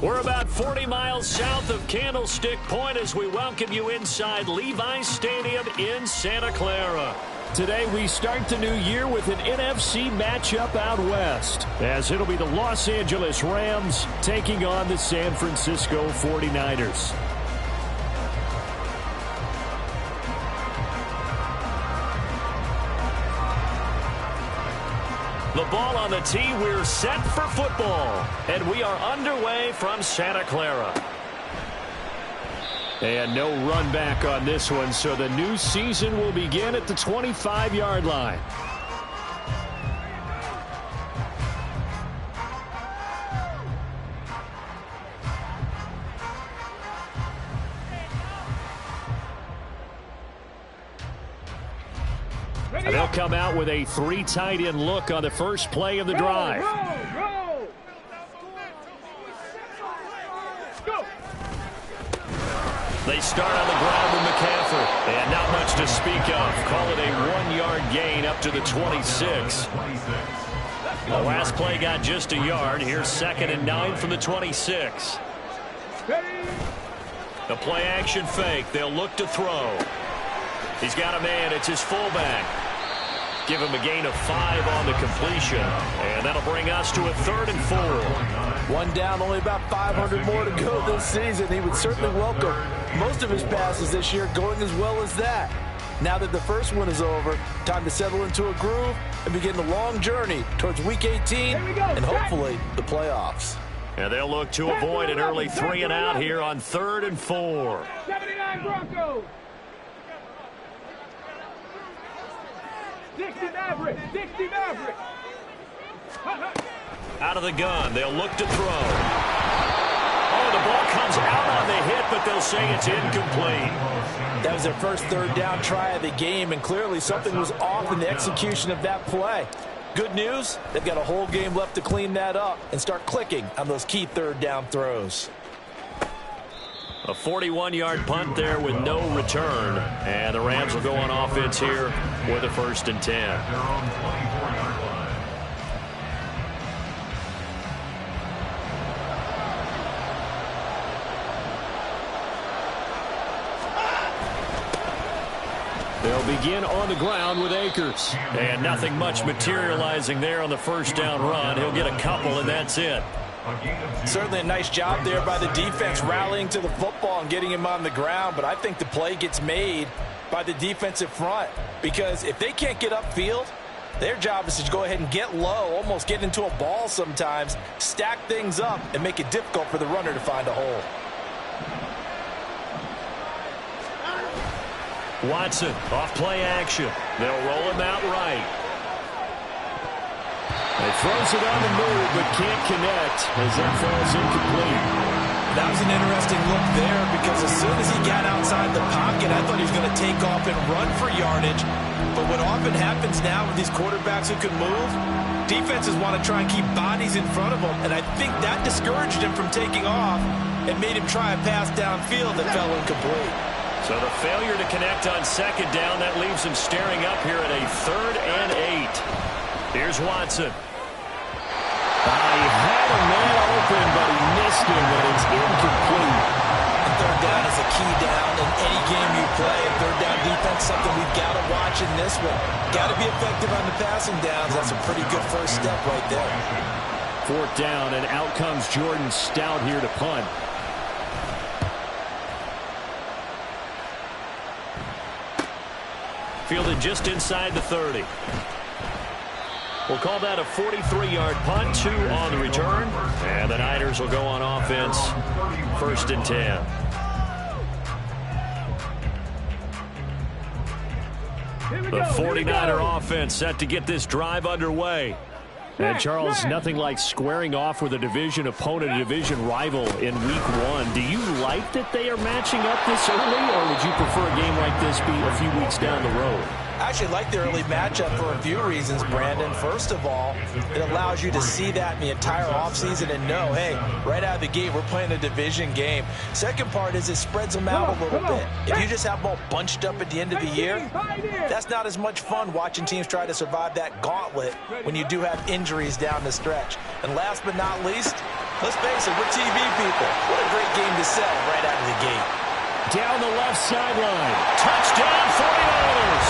We're about 40 miles south of Candlestick Point as we welcome you inside Levi's Stadium in Santa Clara. Today we start the new year with an NFC matchup out west, as it'll be the Los Angeles Rams taking on the San Francisco 49ers. The ball on the tee, we're set for football, and we are underway from Santa Clara. And no run back on this one, so the new season will begin at the 25-yard line. And they'll come out with a 3 tight end look on the first play of the drive. They start on the ground with McCaffrey, and not much to speak of. Call it a 1-yard gain up to the 26. The last play got just a yard. Here's 2nd and 9 from the 26. The play action fake. They'll look to throw. He's got a man. It's his fullback. Give him a gain of 5 on the completion. And that'll bring us to a 3rd and 4. One down, only about 500 more to go this season. He would certainly welcome most of his passes this year going as well as that. Now that the first one is over, time to settle into a groove and begin the long journey towards Week 18 and hopefully the playoffs. And they'll look to avoid an early 3 and out here on 3rd and 4. 79 Broncos. 60 Maverick. 60 Maverick. Out of the gun. They'll look to throw. Oh, the ball comes out on the hit, but they'll say it's incomplete. That was their first 3rd down try of the game, and clearly something was off in the execution of that play. Good news, they've got a whole game left to clean that up and start clicking on those key 3rd down throws. A 41-yard punt there with no return. And the Rams will go on offense here with a 1st and 10. They'll begin on the ground with Akers. And nothing much materializing there on the 1st down run. He'll get a couple, and that's it. Certainly a nice job there by the defense rallying to the football and getting him on the ground, but I think the play gets made by the defensive front because if they can't get upfield, their job is to go ahead and get low, almost get into a ball sometimes, stack things up, and make it difficult for the runner to find a hole. Watson, off play action. They'll roll him out right. He throws it on the move, but can't connect as that falls incomplete. That was an interesting look there because as soon as he got outside the pocket, I thought he was going to take off and run for yardage. But what often happens now with these quarterbacks who can move, defenses want to try and keep bodies in front of them, and I think that discouraged him from taking off and made him try a pass downfield that fell incomplete. So the failure to connect on 2nd down, that leaves him staring up here at a 3rd and 8. Here's Watson. He had a man open, but he missed him, and it's incomplete. And 3rd down is a key down in any game you play. And 3rd down defense, something we've got to watch in this one. Got to be effective on the passing downs. That's a pretty good first step right there. 4th down, and out comes Jordan Stout here to punt. Fielded just inside the 30. We'll call that a 43-yard punt, 2 on the return. And the Niners will go on offense, 1st and 10. The 49er offense set to get this drive underway. And Charles, nothing like squaring off with a division opponent, a division rival in week 1. Do you like that they are matching up this early, or would you prefer a game like this be a few weeks down the road? I actually like the early matchup for a few reasons, Brandon. First of all, it allows you to see that in the entire offseason and know, hey, right out of the gate, we're playing a division game. Second part is it spreads them out a little bit. If you just have them all bunched up at the end of the year, that's not as much fun watching teams try to survive that gauntlet when you do have injuries down the stretch. And last but not least, Let's face it, we're TV people. What a great game to sell right out of the gate. Down the left sideline. Touchdown, 49ers.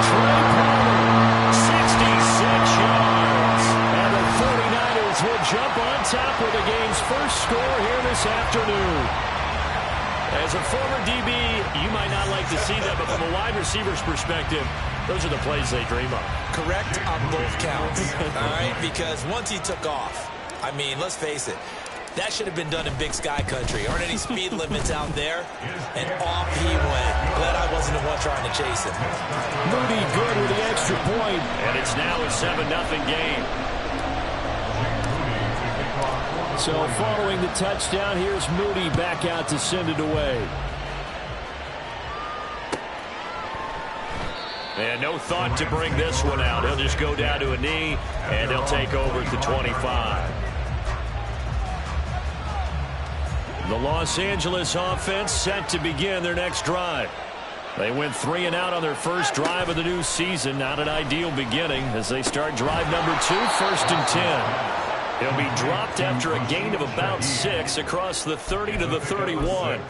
Trey Palmer, 66 yards. And the 49ers will jump on top with the game's first score here this afternoon. As a former DB, you might not like to see that, but from a wide receiver's perspective, those are the plays they dream of. Correct on both counts, all right? Because once he took off, I mean, let's face it, that should have been done in Big Sky country. Aren't any speed limits out there? And off he went. Glad I wasn't the one trying to chase him. Moody good with the extra point. And it's now a 7-0 game. So following the touchdown, here's Moody back out to send it away. And no thought to bring this one out. He'll just go down to a knee, and he'll take over at the 25. The Los Angeles offense set to begin their next drive. They went 3 and out on their first drive of the new season. Not an ideal beginning as they start drive number 2, 1st and 10. He'll be dropped after a gain of about 6 across the 30 to the 31.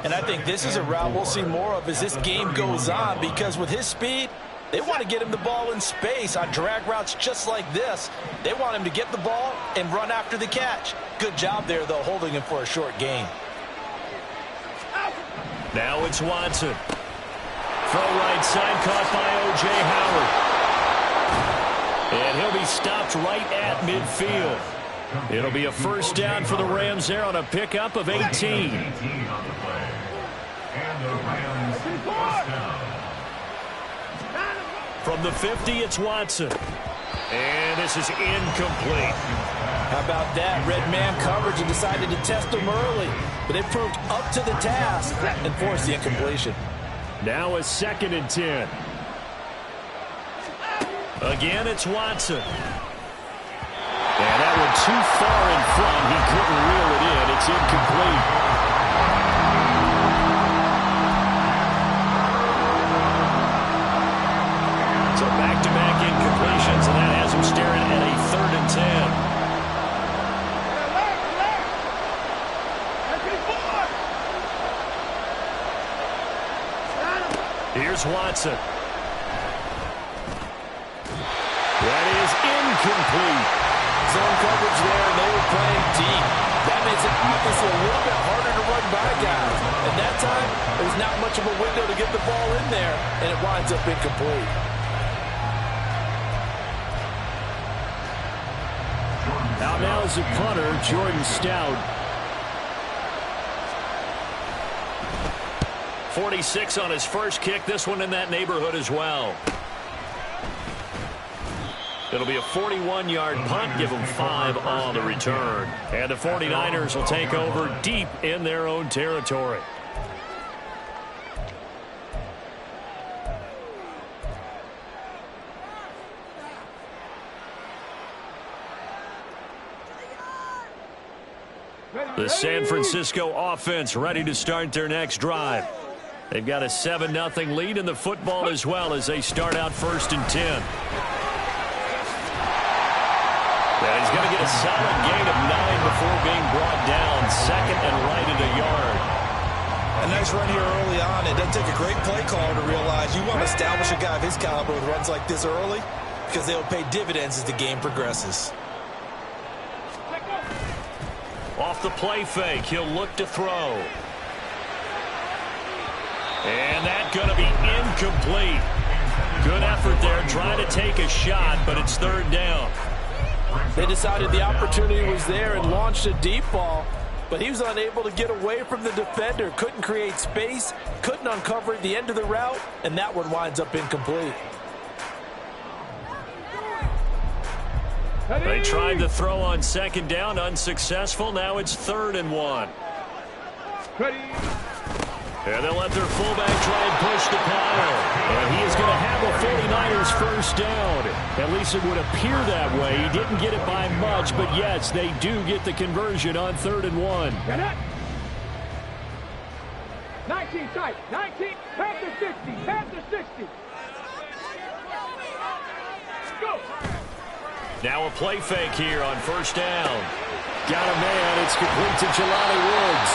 And I think this is a route we'll see more of as this game goes on, because with his speed, they want to get him the ball in space on drag routes just like this. They want him to get the ball and run after the catch. Good job there, though, holding him for a short gain. Now it's Watson. Throw right side, caught by O.J. Howard. And he'll be stopped right at midfield. It'll be a first down for the Rams there on a pickup of 18. From the 50, it's Watson. And this is incomplete. How about that? Red man coverage and decided to test him early. But they proved up to the task and forced the incompletion. Now a 2nd and 10. Again, it's Watson. And that one too far in front. He couldn't reel it in. It's incomplete. So back-to-back incompletions, and that has him staring at a 3rd and 10. Here's Watson. That is incomplete. Zone coverage there, and they were playing deep. That makes it obviously a little bit harder to run by guys. At that time, there was not much of a window to get the ball in there, and it winds up incomplete. Out now is the punter, Jordan Stout. 46 on his first kick. This one in that neighborhood as well. It'll be a 41-yard punt. Give them 5 on the return. And the 49ers will take over deep in their own territory. The San Francisco offense ready to start their next drive. They've got a 7-0 lead in the football as well as they start out 1st and 10. And he's going to get a solid gain of 9 before being brought down. 2nd and right at a yard. A nice run here early on. It doesn't take a great play caller to realize you want to establish a guy of his caliber with runs like this early, because they'll pay dividends as the game progresses. Off the play fake, he'll look to throw. And that's going to be incomplete. Good effort there, trying to take a shot, but it's 3rd down. They decided the opportunity was there and launched a deep ball, but he was unable to get away from the defender. Couldn't create space, couldn't uncover the end of the route, and that one winds up incomplete. They tried to throw on 2nd down, unsuccessful. Now it's 3rd and 1. And they'll let their fullback try and push the pile. And he is going to have a 49ers first down. At least it would appear that way. He didn't get it by much, but yes, they do get the conversion on 3rd and 1. 19 tight. 19. Panther 60. Panther 60. Go. Now a play fake here on first down. Got a man. It's complete to Jelani Woods.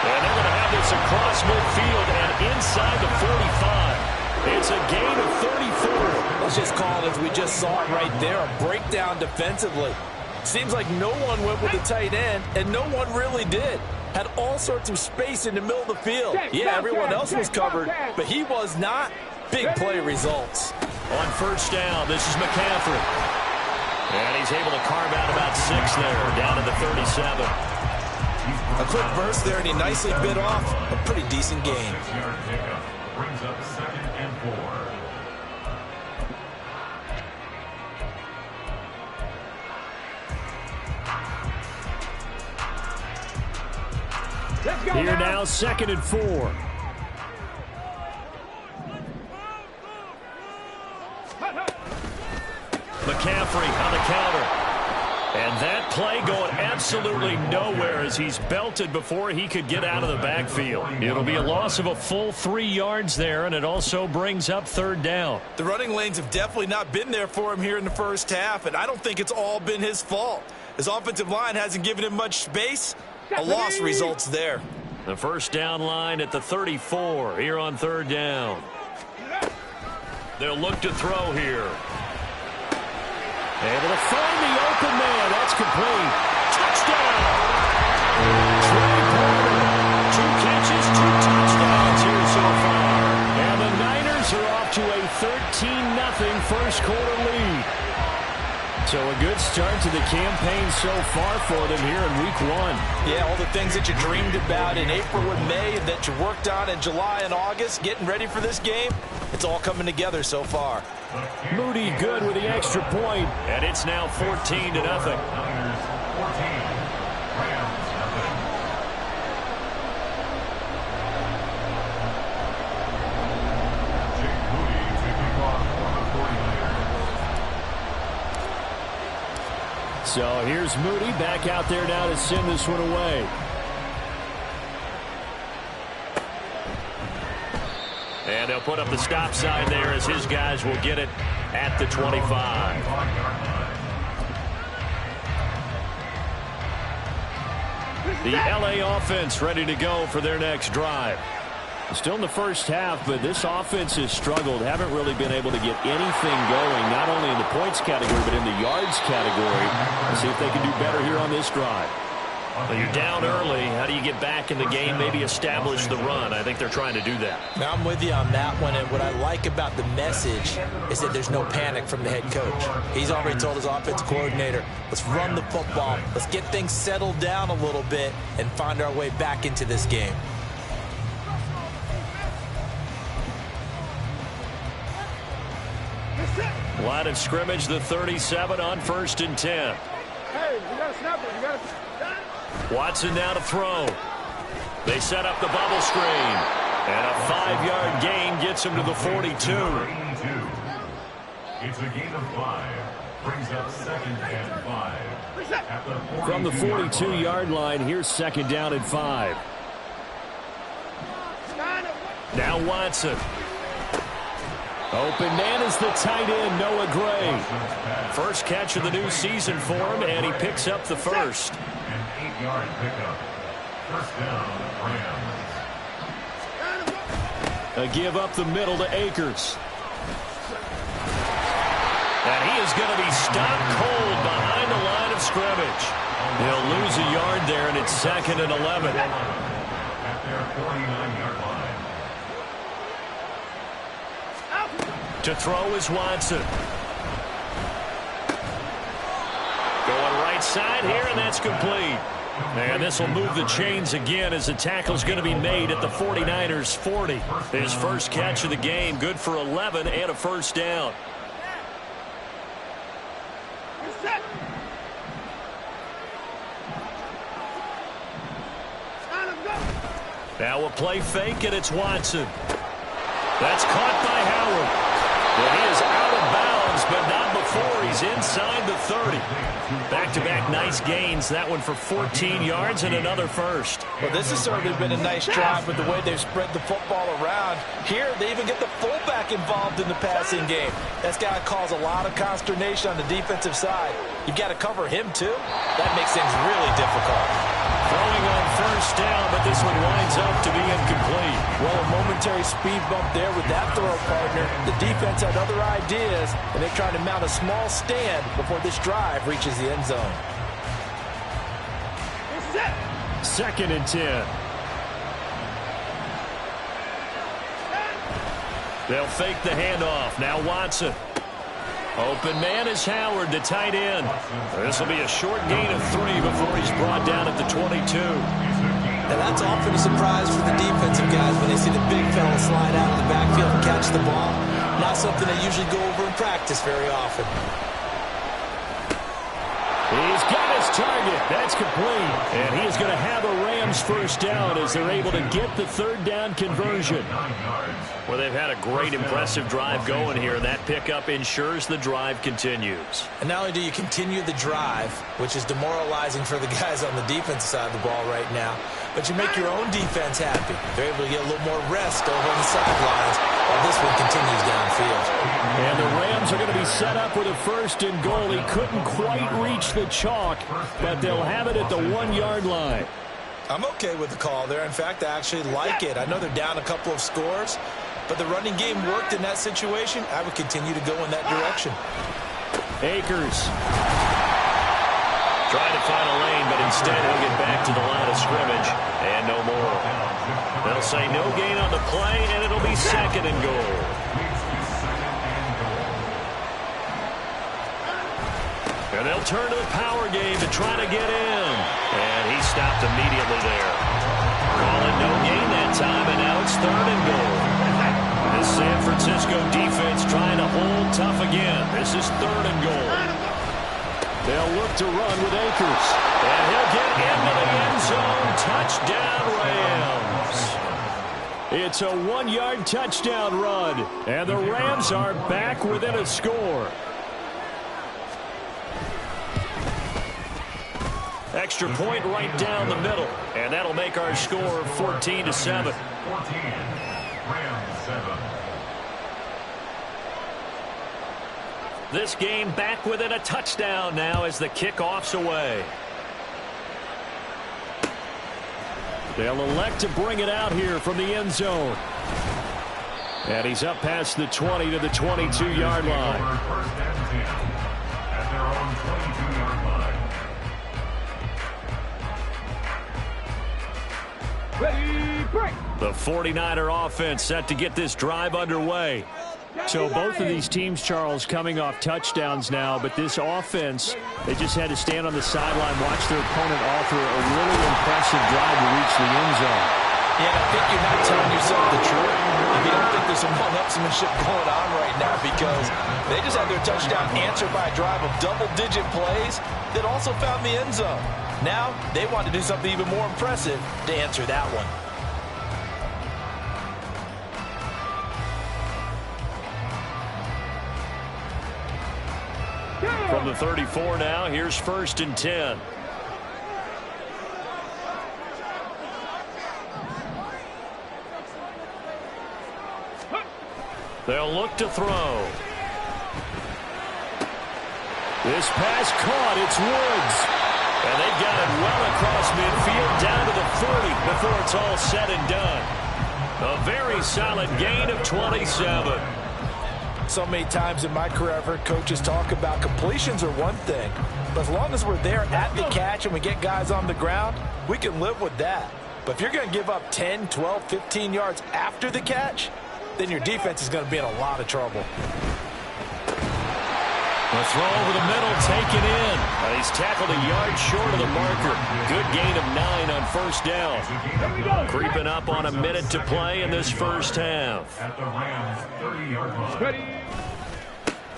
And they're going to have this across midfield and inside the 45. It's a gain of 34. Let's just call it as we just saw it right there, a breakdown defensively. Seems like no one went with the tight end, and no one really did. Had all sorts of space in the middle of the field. Yeah, everyone else was covered, but he was not. Big play results. On first down, this is McCaffrey. And he's able to carve out about 6 there, down to the 37. A quick burst there, and he nicely bit off a pretty decent gain. Brings up 2nd and 4. Here now, 2nd and 4. McCaffrey on the counter. And that play going absolutely nowhere as he's belted before he could get out of the backfield. It'll be a loss of a full 3 yards there, and it also brings up 3rd down. The running lanes have definitely not been there for him here in the first half, and I don't think it's all been his fault. His offensive line hasn't given him much space. A loss results there. The first down line at the 34 here on 3rd down. They'll look to throw here. Able to find the open man. That's complete. Touchdown. Trey Porter. 2 catches, 2 touchdowns here so far. And the Niners are off to a 13-0 first quarter lead. So a good start to the campaign so far for them here in week 1. Yeah, all the things that you dreamed about in April and May and that you worked on in July and August, getting ready for this game, it's all coming together so far. Moody good with the extra point, and it's now 14-0. Niners 14. Rams nothing. Jake Moody to kick off for the 49ers. So here's Moody back out there now to send this one away. And they'll put up the stop sign there as his guys will get it at the 25. The LA offense ready to go for their next drive. Still in the first half, but this offense has struggled. Haven't really been able to get anything going, not only in the points category, but in the yards category. Let's see if they can do better here on this drive. Well, you're down early. How do you get back in the game, maybe establish the run? I think they're trying to do that. Now, I'm with you on that one, and what I like about the message is that there's no panic from the head coach. He's already told his offensive coordinator, let's run the football, let's get things settled down a little bit and find our way back into this game. Line of scrimmage, the 37 on 1st and 10. Hey, you got to snap it. You got to... Watson now to throw. They set up the bubble screen. And a 5-yard gain gets him to the 42. It's a gain of 5. Brings up 2nd and 5. From the 42-yard line, here's 2nd down and 5. Now Watson. Open man is the tight end, Noah Gray. First catch of the new season for him, and he picks up the first. An 8-yard pickup. First down, Rams. A give up the middle to Akers. And he is going to be stopped cold behind the line of scrimmage. He'll lose a yard there, and it's 2nd and 11. At their 49-yard line. To throw is Watson. Going right side here, and that's complete. And this will move the chains again as the tackle's going to be made at the 49ers 40. His first catch of the game, good for 11 and a first down. Now a play fake, and it's Watson. That's caught by Howard. Well, he is out of bounds moves, but not before he's inside the 30. Back-to-back nice gains. That one for 14 yards and another first. Well, this has certainly been a nice drive with the way they've spread the football around. Here, they even get the fullback involved in the passing game. That's got to cause a lot of consternation on the defensive side. You've got to cover him, too. That makes things really difficult. Throwing on first down, but this one winds up to be incomplete. Well, a momentary speed bump there with that throw, partner. The defense had other ideas, and they're trying to mount a small stand before this drive reaches the end zone. 2nd and 10. They'll fake the handoff. Now Watson. Open man is Howard, the tight end. This will be a short gain of 3 before he's brought down at the 22. And that's often a surprise for the defensive guys when they see the big fella slide out of the backfield and catch the ball. Not something they usually go over in practice very often. He's got his target. That's complete. And he is going to have a Rams first down as they're able to get the 3rd down conversion. Well, they've had a great, impressive drive going here. That pickup ensures the drive continues. And not only do you continue the drive, which is demoralizing for the guys on the defensive side of the ball right now, but you make your own defense happy. They're able to get a little more rest over on the sidelines while this one continues downfield. And the Rams are going to be set up with a 1st and goal. He couldn't quite reach the chalk, but they'll have it at the 1-yard line. I'm okay with the call there. In fact, I actually like it. I know they're down a couple of scores, but the running game worked in that situation. I would continue to go in that direction. Akers trying to find a lane, but instead he'll get back to the line of scrimmage, and no more. They'll say no gain on the play, and it'll be 2nd and goal. And they'll turn to the power game to try to get in. And he stopped immediately there. Call it no gain that time, and now it's 3rd and goal. This San Francisco defense trying to hold tough again. This is 3rd and goal. They'll look to run with Akers. And he'll get into the end zone. Touchdown, Rams. It's a 1-yard touchdown run. And the Rams are back within a score. Extra point right down the middle. And that'll make our score 14-7. 14. Rams 7. This game back within a touchdown now as the kickoff's away. They'll elect to bring it out here from the end zone. And he's up past the 20 to the 22-yard line. 1st and 10 at their own 22-yard line. Ready, break. The 49er offense set to get this drive underway. So both of these teams, Charles, coming off touchdowns now, but this offense, they just had to stand on the sideline, watch their opponent offer a really impressive drive to reach the end zone. Yeah, I think you're not telling yourself the truth if you don't think there's some one-upsmanship going on right now, because they just had their touchdown answered by a drive of double-digit plays that also found the end zone. Now they want to do something even more impressive to answer that one. From the 34 now, here's 1st and 10. They'll look to throw. This pass caught. It's Woods. And they've got it well across midfield down to the 40 before it's all said and done. A very solid gain of 27. So many times in my career I've heard coaches talk about completions are one thing, but as long as we're there at the catch and we get guys on the ground, we can live with that. But if you're going to give up 10, 12, 15 yards after the catch, then your defense is going to be in a lot of trouble. The throw over the middle, taken in. He's tackled a yard short of the marker. Good gain of 9 on 1st down. Creeping up on a minute to play in this first half. At the Rams 30-yard line.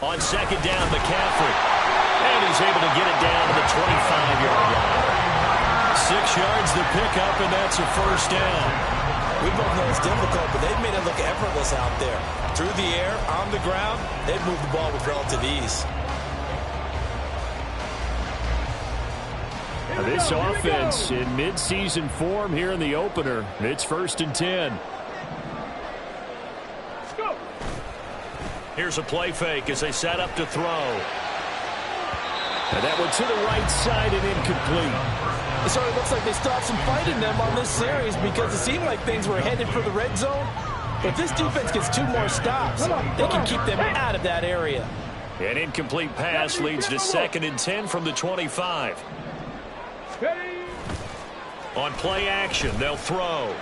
On 2nd down, McCaffrey. And he's able to get it down to the 25-yard line. 6 yards the pickup, and that's a 1st down. We both know it's difficult, but they've made it look effortless out there. through the air, on the ground, they've moved the ball with relative ease. This offense in midseason form here in the opener. It's 1st and 10. Here's a play fake as they set up to throw. And that one to the right side and incomplete. It sort of looks like they still have some fight in them on this series because it seemed like things were headed for the red zone. But if this defense gets 2 more stops, they can keep them out of that area. An incomplete pass leads to 2nd and 10 from the 25. On play action, they'll throw.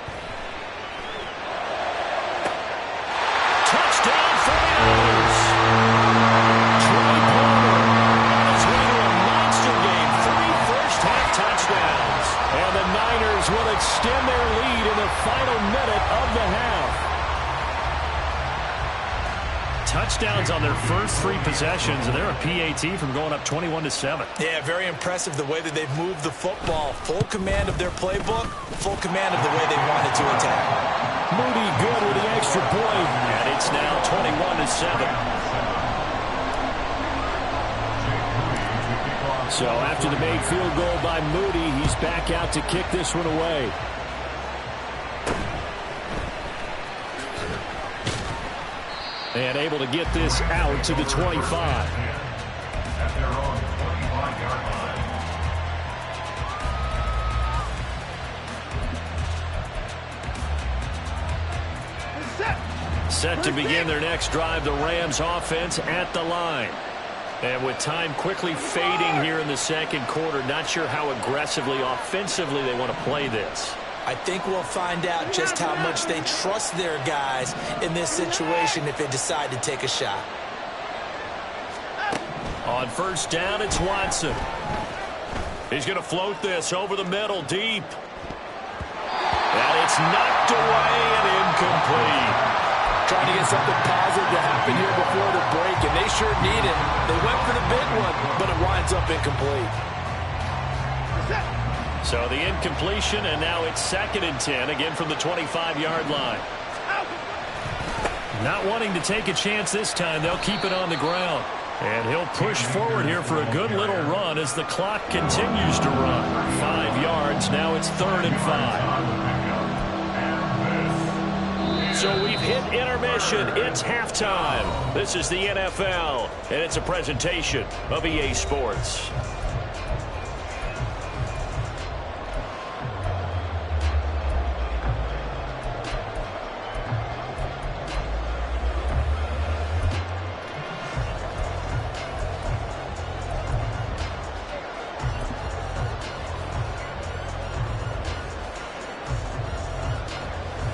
Touchdown 49ers! Troy Palmer on his way to a monster game. 3 first-half touchdowns. And the Niners will extend their lead in the final minute of the half. Touchdowns on their first 3 possessions, and they're a PAT from going up 21-7. Yeah, very impressive the way that they've moved the football. Full command of their playbook, full command of the way they wanted to attack. Moody good with the extra point, and it's now 21-7. So after the made field goal by Moody, he's back out to kick this one away. And able to get this out to the 25. At their own 25-yard line. Set to begin their next drive, the Rams offense at the line. And with time quickly fading here in the second quarter, not sure how aggressively, offensively they want to play this. I think we'll find out just how much they trust their guys in this situation if they decide to take a shot. On first down, it's Watson. He's going to float this over the middle, deep. And it's knocked away and incomplete. Trying to get something positive to happen here before the break, and they sure need it. They went for the big one, but it winds up incomplete. So the incompletion, and now it's 2nd and 10, again from the 25-yard line. Not wanting to take a chance this time, they'll keep it on the ground. And he'll push forward here for a good little run as the clock continues to run. 5 yards, now it's 3rd and 5. So we've hit intermission. It's halftime. This is the NFL, and it's a presentation of EA Sports.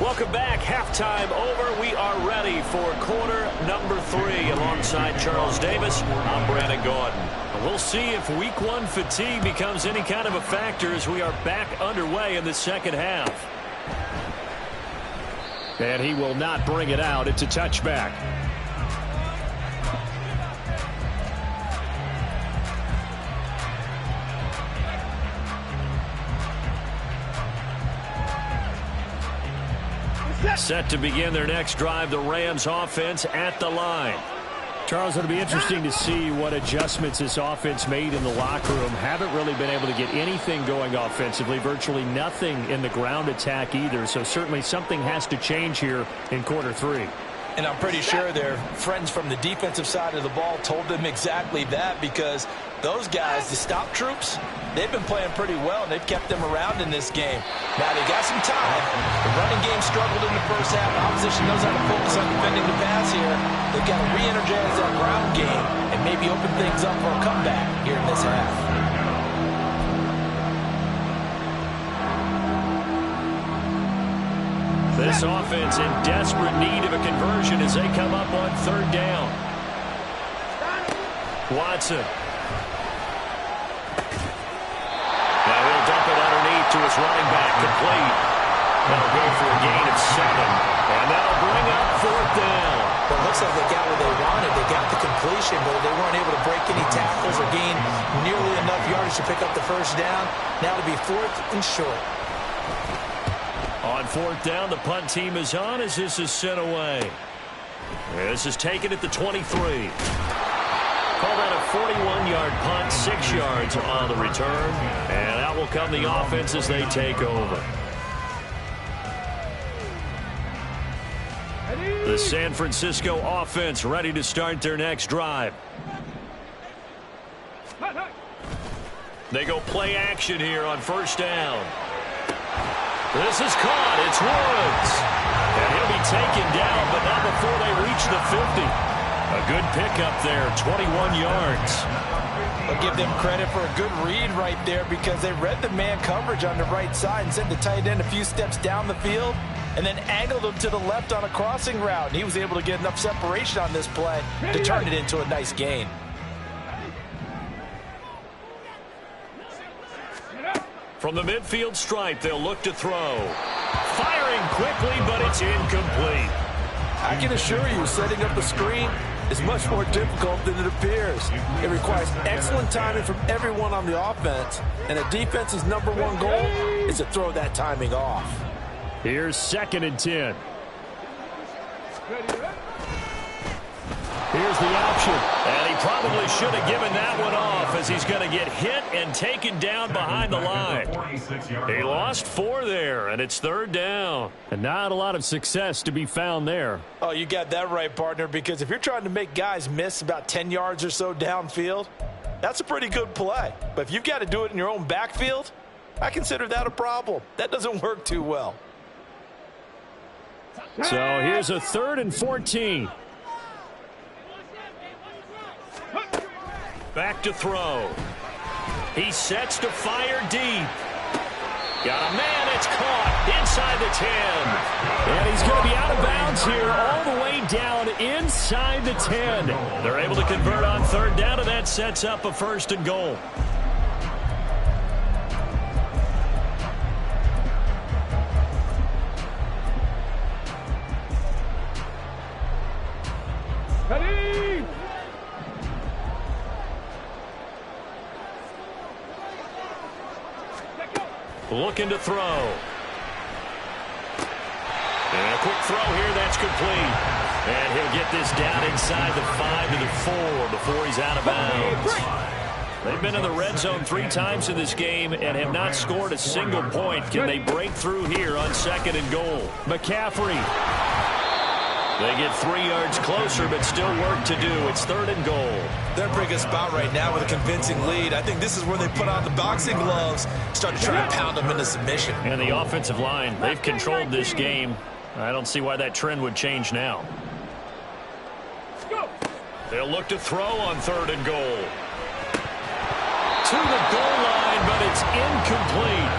Welcome back. Halftime over. We are ready for quarter number 3. Alongside Charles Davis, I'm Brandon Gordon. We'll see if week 1 fatigue becomes any kind of a factor as we are back underway in the second half. And he will not bring it out. It's a touchback. Set to begin their next drive, the Rams offense at the line. Charles, it'll be interesting to see what adjustments this offense made in the locker room. Haven't really been able to get anything going offensively, virtually nothing in the ground attack either. So certainly something has to change here in quarter 3. And I'm pretty sure their friends from the defensive side of the ball told them exactly that, because those guys, the stop troops, they've been playing pretty well, and they've kept them around in this game. Now, they got some time. The running game struggled in the first half. Opposition knows how to focus on defending the pass here. They've got to re-energize that ground game and maybe open things up for a comeback here in this half. This offense in desperate need of a conversion as they come up on 3rd down. Watson. Now he'll dump it underneath to his running back, complete. That'll go for a gain of 7. And that'll bring up 4th down. Well, it looks like they got what they wanted. They got the completion, but they weren't able to break any tackles or gain nearly enough yardage to pick up the first down. Now it'll be 4th and short. On 4th down, the punt team is on as this is sent away. This is taken at the 23. Call that a 41-yard punt, 6 yards on the return. And out will come the offense as they take over. The San Francisco offense ready to start their next drive. They go play action here on first down. This is caught. It's Woods. And he'll be taken down, but not before they reach the 50. A good pickup there, 21 yards. I'll give them credit for a good read right there because they read the man coverage on the right side and sent the tight end a few steps down the field and then angled him to the left on a crossing route. And he was able to get enough separation on this play to turn it into a nice gain. From the midfield stripe, they'll look to throw. Firing quickly, but it's incomplete. I can assure you, setting up a screen is much more difficult than it appears. It requires excellent timing from everyone on the offense, and a defense's #1 goal is to throw that timing off. Here's 2nd and 10. Here's the option. And he probably should have given that one off as he's going to get hit and taken down behind the line. He lost 4 there, and it's 3rd down. And not a lot of success to be found there. Oh, you got that right, partner, because if you're trying to make guys miss about 10 yards or so downfield, that's a pretty good play. But if you've got to do it in your own backfield, I consider that a problem. That doesn't work too well. So here's a 3rd and 14. Back to throw. He sets to fire deep. Got a man. It's caught inside the 10. And he's going to be out of bounds here all the way down inside the 10. They're able to convert on 3rd down, and that sets up a 1st and goal. Ready? Looking to throw. And a quick throw here, that's complete. And he'll get this down inside the 5 to the 4 before he's out of bounds. They've been in the red zone 3 times in this game and have not scored a single point. Can they break through here on 2nd and goal? McCaffrey. They get 3 yards closer, but still work to do. It's 3rd and goal. They're in a pretty good spot right now with a convincing lead. I think this is where they put on the boxing gloves, start to try and pound them into submission. And the offensive line, they've controlled this game. I don't see why that trend would change now. They'll look to throw on 3rd and goal. To the goal line, but it's incomplete.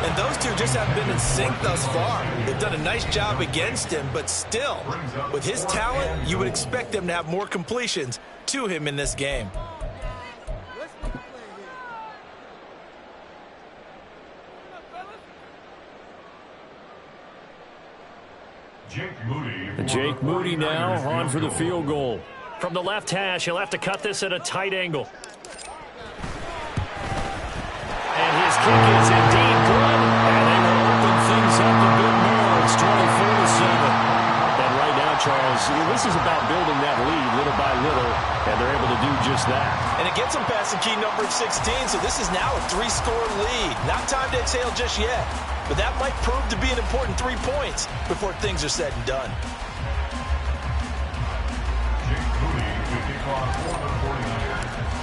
And those two just haven't been in sync thus far. They've done a nice job against him, but still, with his talent, you would expect them to have more completions to him in this game. Jake Moody now on for the field goal. From the left hash, he'll have to cut this at a tight angle. And his kick is indeed good. And they will open things up a bit more. It's 24-7. And right now, Charles, this is about building that lead little by little, and they're able to do just that. And it gets them past the key number of 16, so this is now a 3-score lead. Not time to exhale just yet, but that might prove to be an important 3 points before things are said and done.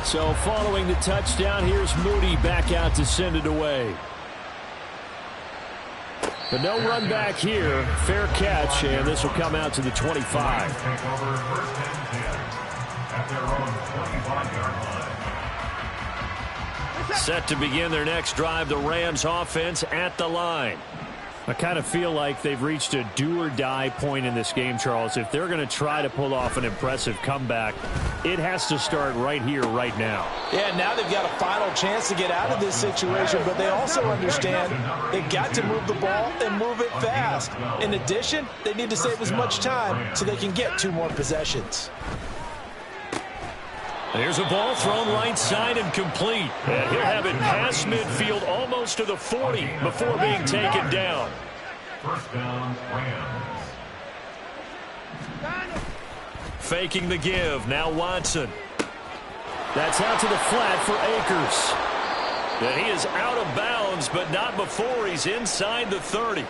So following the touchdown, here's Moody back out to send it away. But no run back here. Fair catch, and this will come out to the 25. Set to begin their next drive, the Rams offense at the line. I kind of feel like they've reached a do-or-die point in this game, Charles. If they're going to try to pull off an impressive comeback, it has to start right here, right now. Yeah, now they've got a final chance to get out of this situation, but they also understand they've got to move the ball and move it fast. In addition, they need to save as much time so they can get 2 more possessions. There's a ball thrown right side and complete. And he'll have it past midfield almost to the 40 before being taken down. First down, Rams. Faking the give. Now Watson. That's out to the flat for Akers. And he is out of bounds, but not before he's inside the 30.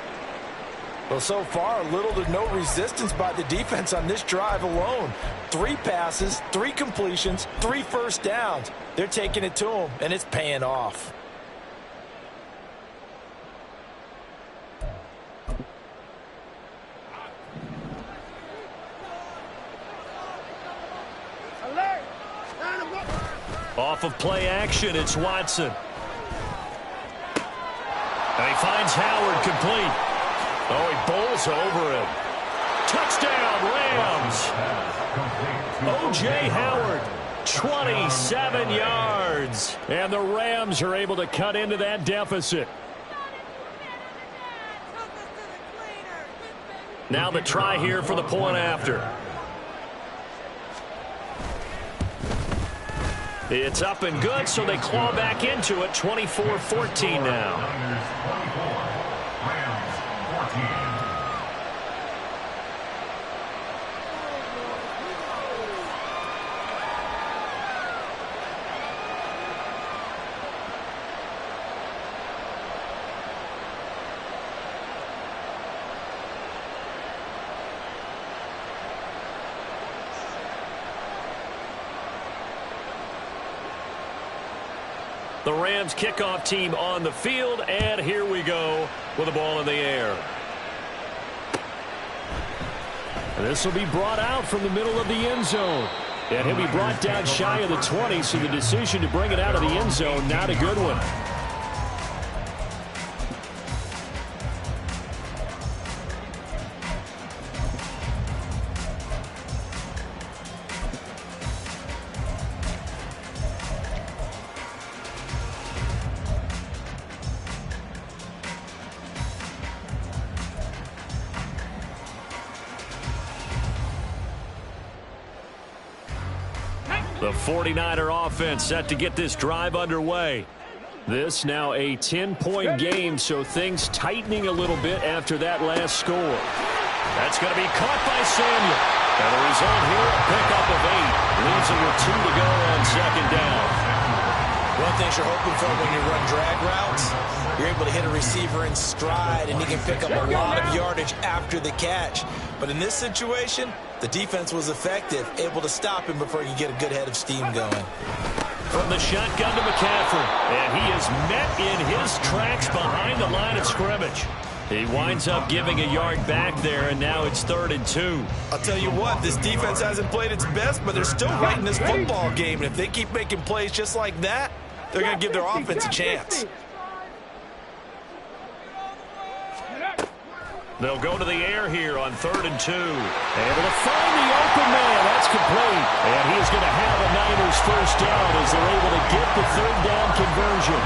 Well, so far, little to no resistance by the defense on this drive alone. 3 passes, 3 completions, 3 first downs. They're taking it to him, and it's paying off. Off of play action, it's Watson. And he finds Howard complete. Oh, he bowls over him. Touchdown, Rams. O.J. Howard, 27 yards. And the Rams are able to cut into that deficit. Now the try here for the point after. It's up and good, so they claw back into it. 24-14 now. Rams 14. The Rams kickoff team on the field, and here we go with the ball in the air. This will be brought out from the middle of the end zone. And he'll be brought down shy of the 20, so the decision to bring it out of the end zone, not a good one. The 49er offense set to get this drive underway. This now a 10-point game, so things tightening a little bit after that last score. That's going to be caught by Samuel. And the result here, a pickup of 8. Leaves it with 2 to go on second down. One thing you're hoping for when you run drag routes, you're able to hit a receiver in stride, and he can pick up a lot of yardage after the catch. But in this situation, the defense was effective, able to stop him before he could get a good head of steam going. From the shotgun to McCaffrey, and he is met in his tracks behind the line of scrimmage. He winds up giving a yard back there, and now it's 3rd and 2. I'll tell you what, this defense hasn't played its best, but they're still right in this football game. And if they keep making plays just like that, they're going to give their offense a chance. They'll go to the air here on 3rd and 2. Able to find the open man. That's complete. And he's going to have a Niners first down as they're able to get the 3rd down conversion.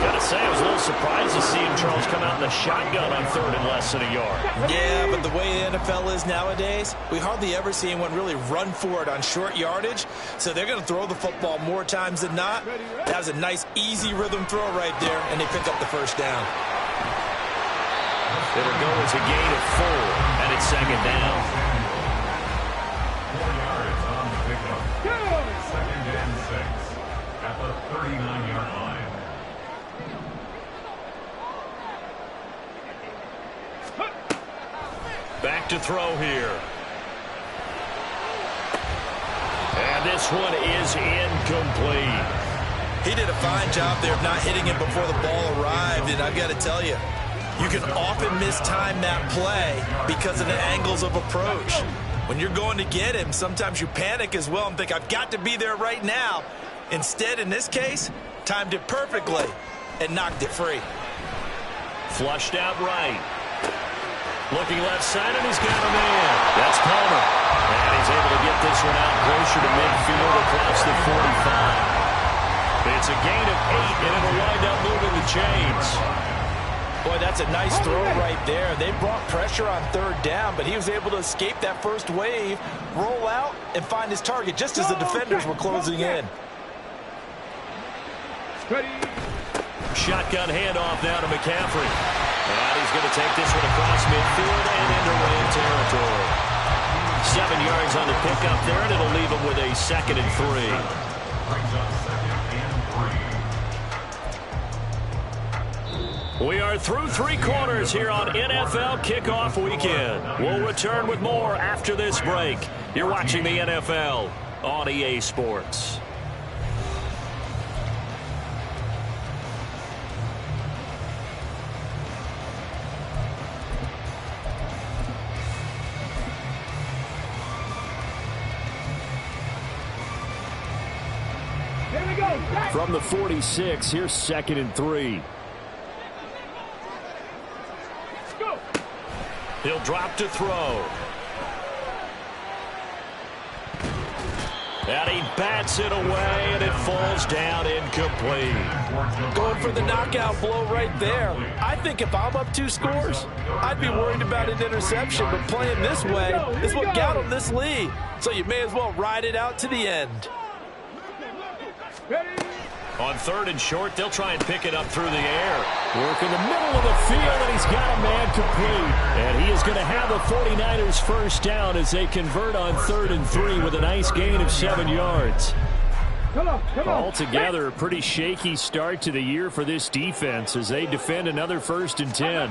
Gotta say, I was a little surprised to see him, Charles, come out in the shotgun on 3rd and less than a yard. Yeah, but the way the NFL is nowadays, we hardly ever see anyone really run for it on short yardage. So they're going to throw the football more times than not. That was a nice, easy rhythm throw right there, and they pick up the first down. It'll go as a gain of 4, and it's 2nd down. 4 yards on the pickup. 2nd and 6 at the 39-yard line. Back to throw here. And this one is incomplete. He did a fine job there of not hitting him before the ball arrived, and I've got to tell you, you can often mistime that play because of the angles of approach. When you're going to get him, sometimes you panic as well and think, I've got to be there right now. Instead, in this case, timed it perfectly and knocked it free. Flushed out right. Looking left side, and he's got a man. That's Palmer. And he's able to get this one out closer to midfield across the 45. It's a gain of 8, and it'll wind up moving the chains. Boy, that's a nice throw right there. They brought pressure on 3rd down, but he was able to escape that first wave, roll out, and find his target just as the defenders were closing in. Shotgun handoff now to McCaffrey. And he's going to take this one across midfield and into Ram territory. 7 yards on the pickup there, and it'll leave him with a 2nd and 3. Brings up 2nd and 3. We are through 3 quarters here on NFL Kickoff Weekend. We'll return with more after this break. You're watching the NFL on EA Sports. From the 46, here's 2nd and 3. He'll drop to throw. And he bats it away, and it falls down incomplete. Going for the knockout blow right there. I think if I'm up 2 scores, I'd be worried about an interception, but playing this way is what got him this lead. So you may as well ride it out to the end. On 3rd and short, they'll try and pick it up through the air. Work in the middle of the field, and he's got a man complete. And he is going to have the 49ers first down as they convert on 3rd and 3 with a nice gain of 7 yards. Come on. Altogether, a pretty shaky start to the year for this defense as they defend another 1st and 10.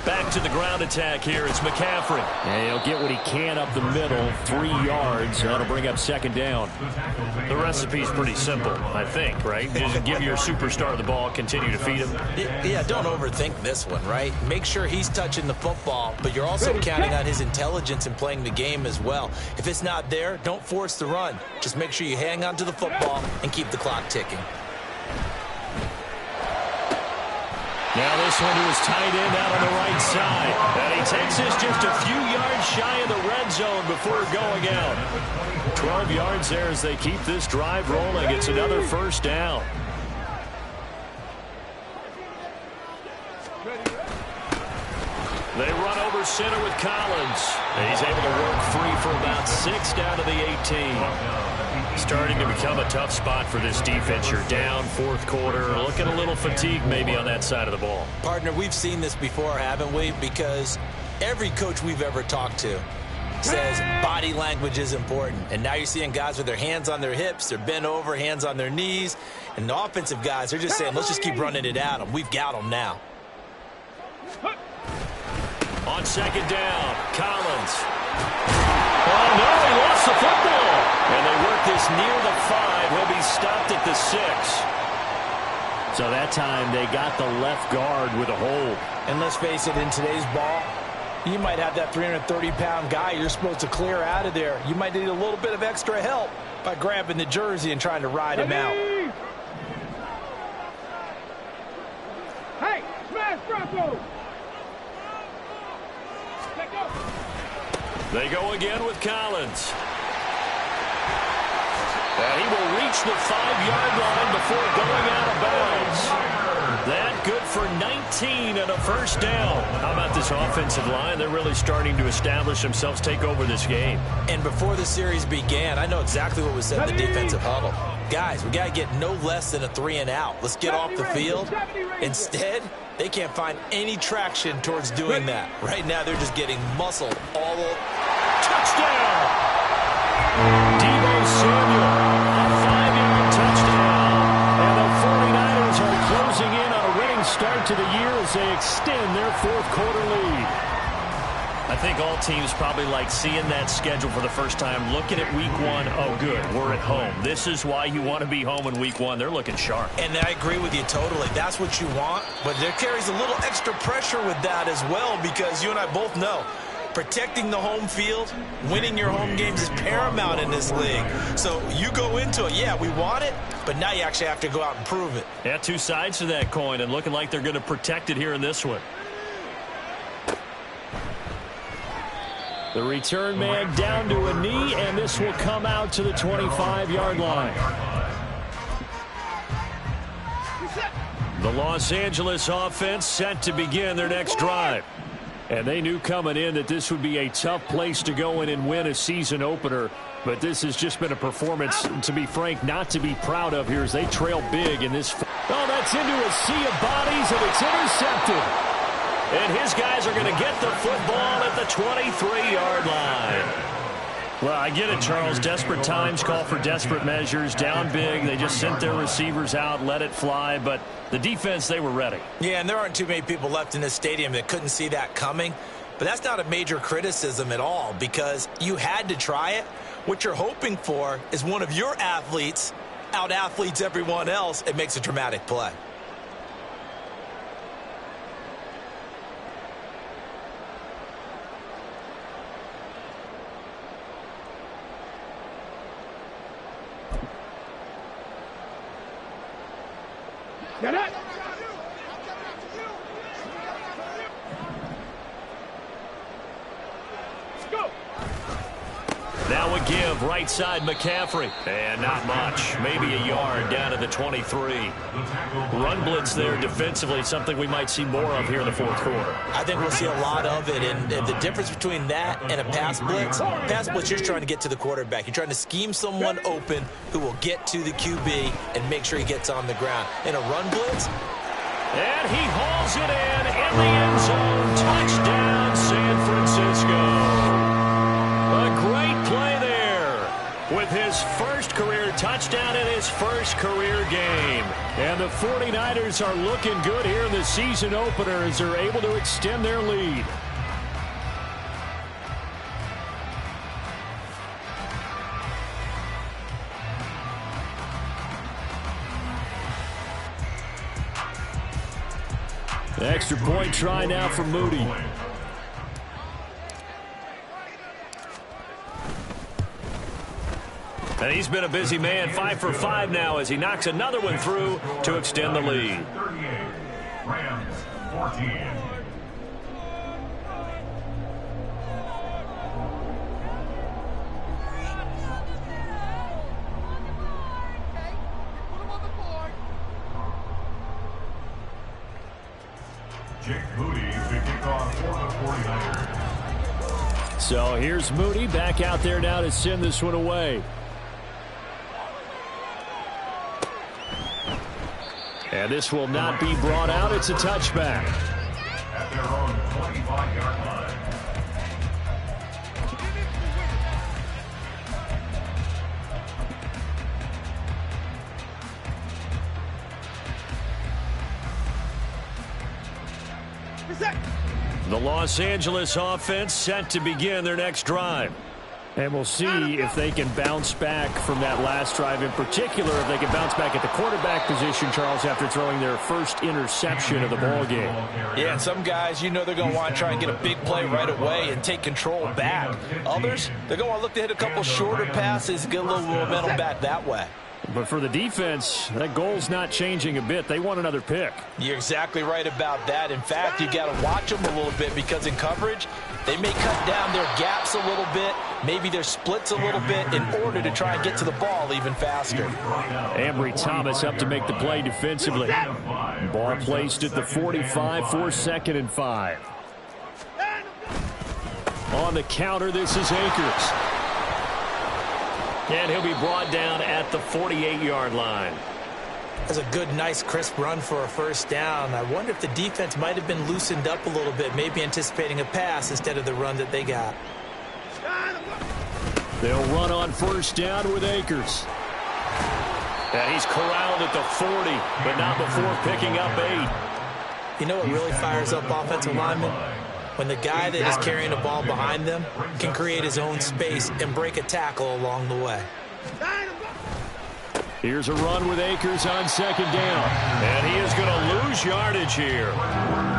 Back to the ground attack here. It's McCaffrey. And he'll get what he can up the middle, 3 yards. That'll bring up 2nd down. The recipe's pretty simple, I think, right? Just give your superstar the ball, continue to feed him. Yeah, don't overthink this one, right? Make sure he's touching the football, but you're also counting on his intelligence in playing the game as well. If it's not there, don't force the run. Just make sure you hang on to the football and keep the clock ticking. Now this one to his tight end out on the right side. And he takes this just a few yards shy of the red zone before going out. 12 yards there as they keep this drive rolling. It's another 1st down. They run over center with Collins. And he's able to work free for about 6 down to the 18. Starting to become a tough spot for this defense. You're down 4th quarter. Looking a little fatigued maybe on that side of the ball. Partner, we've seen this before, haven't we? Because every coach we've ever talked to says body language is important. And now you're seeing guys with their hands on their hips, they're bent over, hands on their knees. And the offensive guys, they're just saying, let's just keep running it at them. We've got them now. On 2nd down, Collins. Oh, no, he lost the football. And they work this near the 5. He'll be stopped at the 6. So that time they got the left guard with a hold. And let's face it, in today's ball, you might have that 330-pound guy you're supposed to clear out of there. You might need a little bit of extra help by grabbing the jersey and trying to ride him out. Hey, smash Bronco! They go again with Collins. And he will reach the 5-yard line before going out of bounds. That good for 19 and a 1st down. How about this offensive line? They're really starting to establish themselves, take over this game. And before the series began, I know exactly what was said in the defensive huddle. Guys, we got to get no less than a 3 and out. Let's get off the field. Instead, they can't find any traction towards doing that. Right now, they're just getting muscled all over. Touchdown! Deebo Samuel, a 5-yard touchdown. And the 49ers are closing in on a winning start to the year as they extend their 4th quarter lead. I think all teams probably like seeing that schedule for the first time, looking at week 1. Oh, good, we're at home. This is why you want to be home in week 1. They're looking sharp. And I agree with you totally. That's what you want. But there carries a little extra pressure with that as well, because you and I both know protecting the home field, winning your home games is paramount in this league. So you go into it, yeah, we want it, but now you actually have to go out and prove it. Yeah, 2 sides to that coin, and looking like they're going to protect it here in this one. The return man down to a knee, and this will come out to the 25-yard line. The Los Angeles offense set to begin their next drive. And they knew coming in that this would be a tough place to go in and win a season opener. But this has just been a performance, to be frank, not to be proud of here as they trail big in this. Oh, that's into a sea of bodies, and it's intercepted. And his guys are going to get the football at the 23-yard line. Well, I get it, Charles. Desperate times call for desperate measures. Down big, they just sent their receivers out, let it fly. But the defense, they were ready. Yeah, and there aren't too many people left in this stadium that couldn't see that coming. But that's not a major criticism at all because you had to try it. What you're hoping for is one of your athletes out-athletes everyone else. It makes a dramatic play. Get it! Let's go! Now a give, right side McCaffrey. And not much. Maybe a yard down to the 23. Run blitz there defensively, something we might see more of here in the fourth quarter. I think we'll see a lot of it. And the difference between that and a pass blitz, you're trying to get to the quarterback. You're trying to scheme someone open who will get to the QB and make sure he gets on the ground. In a run blitz, and he hauls it in the end zone. Touchdown, San Francisco. A great play there with his first career touchdown in his first career game. And the 49ers are looking good here in the season opener as they're able to extend their lead. Extra point try now for Moody. And he's been a busy man, 5 for 5 now as he knocks another one through to extend the lead. 38, Rams 14. Jake Moody to kick off for the 49ers. So here's Moody back out there now to send this one away. And this will not be brought out. It's a touchback. At their own 25-yard line. The Los Angeles offense set to begin their next drive. And we'll see if they can bounce back from that last drive, in particular if they can bounce back at the quarterback position, Charles, after throwing their first interception of the ball game. Yeah, and some guys, they're going to want to try and get a big play right away and take control back. Others, they're going to want to look to hit a couple shorter passes, get a little momentum back that way. But for the defense, that goal's not changing a bit. They want another pick. You're exactly right about that. In fact, you got to watch them a little bit because in coverage, they may cut down their gaps a little bit, maybe their splits a little bit in order to try and get to the ball even faster. Ambry Thomas up to make the play defensively. Ball placed at the 45 for 2nd and 5. On the counter, this is Akers. And he'll be brought down at the 48-yard line. That's a good, nice, crisp run for a first down. I wonder if the defense might have been loosened up a little bit, maybe anticipating a pass instead of the run that they got. They'll run on first down with Akers. And he's corralled at the 40, but not before picking up 8. You know what really fires up offensive linemen? When the guy that is carrying the ball behind them can create his own space and break a tackle along the way. Here's a run with Akers on 2nd down. And he is going to lose yardage here.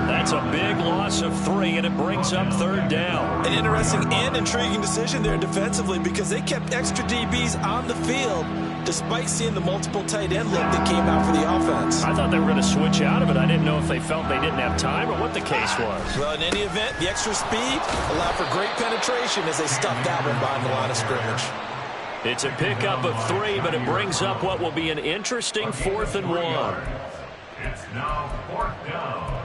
That's a big loss of 3, and it brings up 3rd down. An interesting and intriguing decision there defensively because they kept extra DBs on the field despite seeing the multiple tight end look that came out for the offense. I thought they were going to switch out of it. I didn't know if they felt they didn't have time or what the case was. Well, in any event, the extra speed allowed for great penetration as they stuffed that one behind the line of scrimmage. It's a pickup of 3, but it brings up what will be an interesting 4th and 1. It's now 4th down.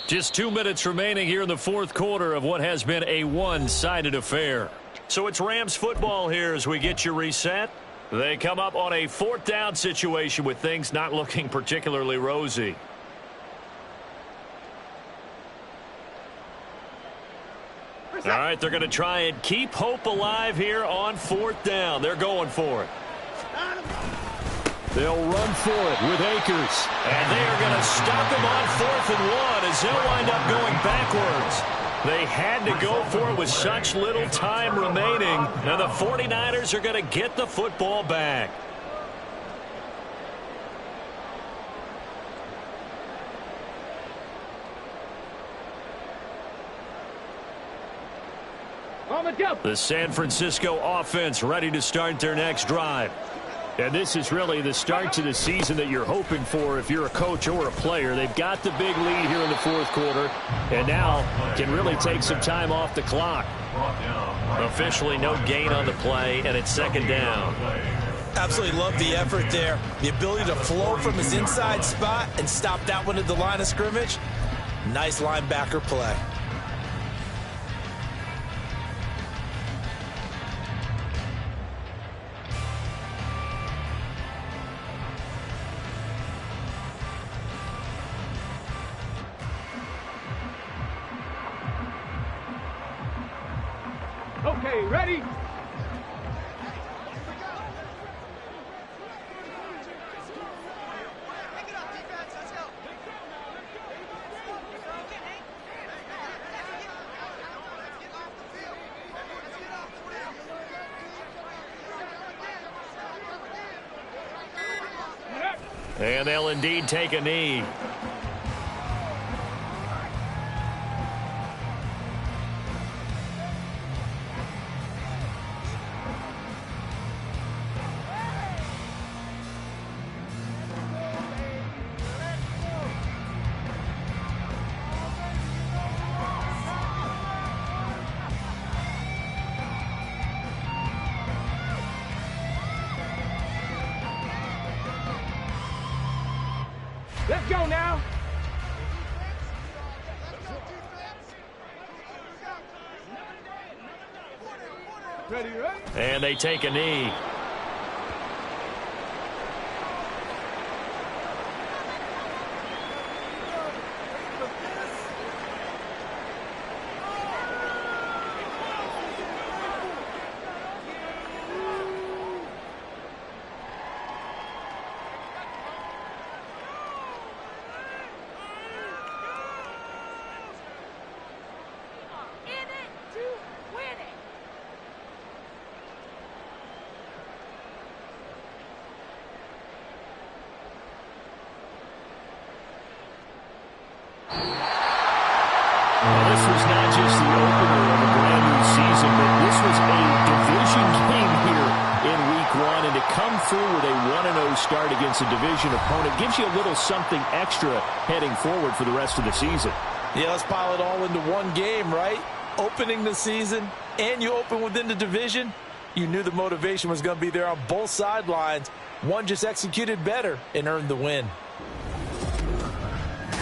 Just 2 minutes remaining here in the fourth quarter of what has been a one-sided affair. So it's Rams football here as we get you reset. They come up on a 4th down situation with things not looking particularly rosy. All right, they're going to try and keep hope alive here on 4th down. They're going for it. They'll run for it with Akers. And they are going to stop him on 4th and 1 as they'll wind up going backwards. They had to go for it with such little time remaining. Now the 49ers are going to get the football back. The San Francisco offense ready to start their next drive. And this is really the start to the season that you're hoping for if you're a coach or a player. They've got the big lead here in the 4th quarter, and now can really take some time off the clock. Officially no gain on the play, and it's 2nd down. Absolutely love the effort there. The ability to flow from his inside spot and stop that one at the line of scrimmage. Nice linebacker play. Okay, ready? And they'll indeed take a knee. Let's go now. Ready, ready? And they take a knee. Well, this was not just the opener of a brand new season, but this was a division game here in Week 1. And to come through with a 1-0 start against a division opponent gives you a little something extra heading forward for the rest of the season. Yeah, let's pile it all into one game, right? Opening the season, and you open within the division. You knew the motivation was going to be there on both sidelines. One just executed better and earned the win.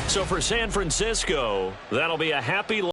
So for San Francisco, that'll be a happy